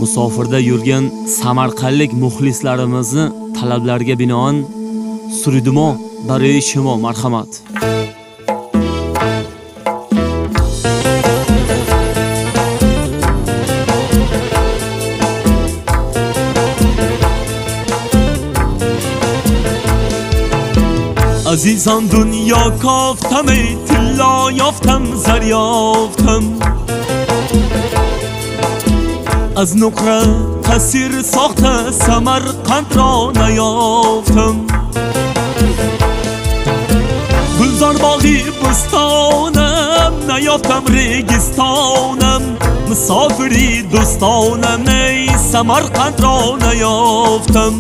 Musofirda yurgan samarqandlik muxlislarimizni talablariga binoan Suridimo برای شما marhamat. عزیزان دنیا کافتم طلا یافتم زر یافتم از نقره تسیر ساخته سمرقند را نیافتم گلزار باغی بستانم نیافتم ریگستانم مسافری دوستانم ای سمرقند را نیافتم